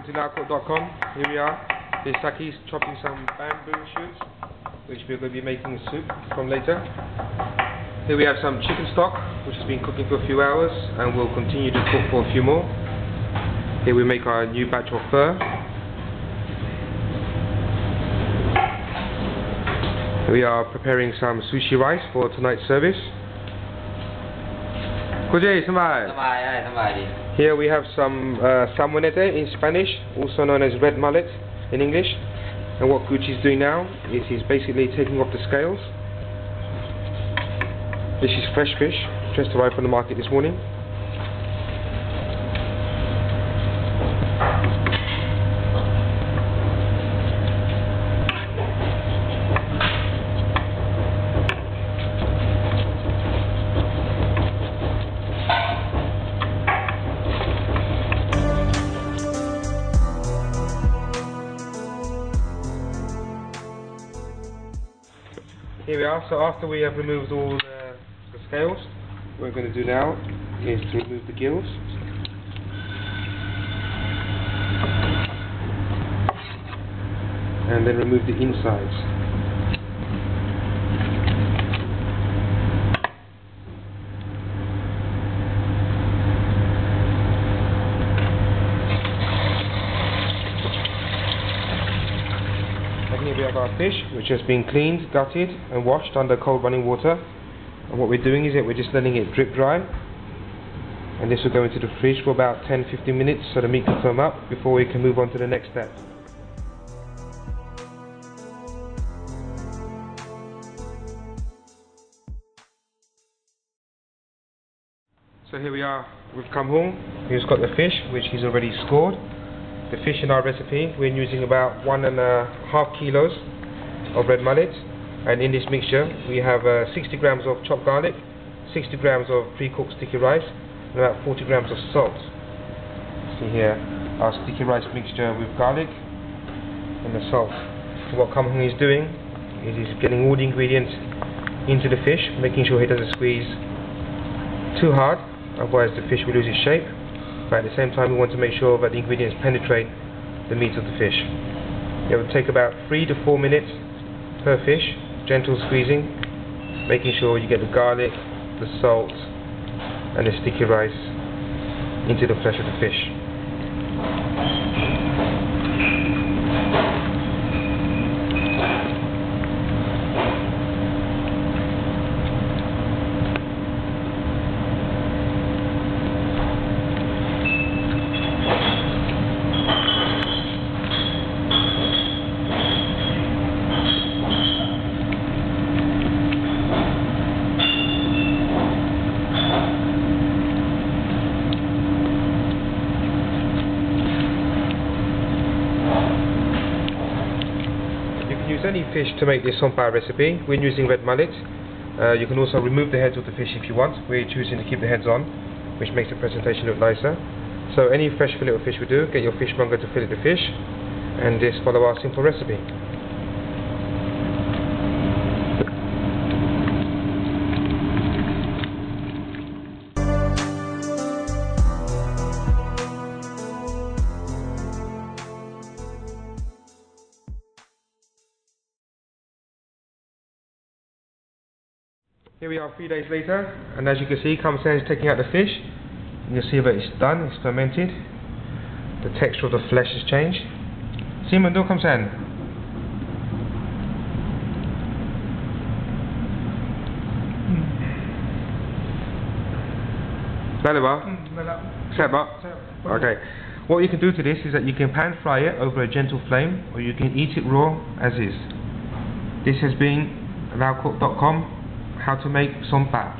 welcome to Laocook.com. Here we are. This Saki's chopping some bamboo shoots, which we're going to be making a soup from later. Here we have some chicken stock, which has been cooking for a few hours, and we'll continue to cook for a few more. Here we make our new batch of pho. We are preparing some sushi rice for tonight's service. Here we have some salmonete in Spanish, also known as red mullet in English. And what Gucci's doing now is he's basically taking off the scales. This is fresh fish, just arrived from the market this morning. Here we are. So after we have removed all the scales, what we're going to do now is to remove the gills. And then remove the insides. Here we have our fish, which has been cleaned, gutted and washed under cold running water. And what we're doing is that we're just letting it drip dry, and this will go into the fridge for about 10-15 minutes so the meat can firm up before we can move on to the next step. So here we are with Kam Hung, who's got the fish, which he's already scored. The fish in our recipe, we're using about 1.5 kilos of red mullet, and in this mixture we have 60 grams of chopped garlic, 60 grams of pre-cooked sticky rice, and about 40 grams of salt. See here, our sticky rice mixture with garlic and the salt. So what Kam Hung is doing is he's getting all the ingredients into the fish, making sure he doesn't squeeze too hard, otherwise the fish will lose its shape. But at the same time we want to make sure that the ingredients penetrate the meat of the fish. It will take about 3 to 4 minutes per fish, gentle squeezing, making sure you get the garlic, the salt and the sticky rice into the flesh of the fish. Use any fish to make this sompa recipe. We're using red mullet. You can also remove the heads of the fish if you want. We're choosing to keep the heads on, which makes the presentation look nicer. So any fresh fillet of fish we do, get your fishmonger to fillet the fish and just follow our simple recipe. Here we are 3 days later, and as you can see, Kam Sen is taking out the fish. And you'll see that it's done, it's fermented. The texture of the flesh has changed. Simon, do Kam Sen. Okay. What you can do to this is that you can pan fry it over a gentle flame, or you can eat it raw as is. This has been Laocook.com. How to make sompa.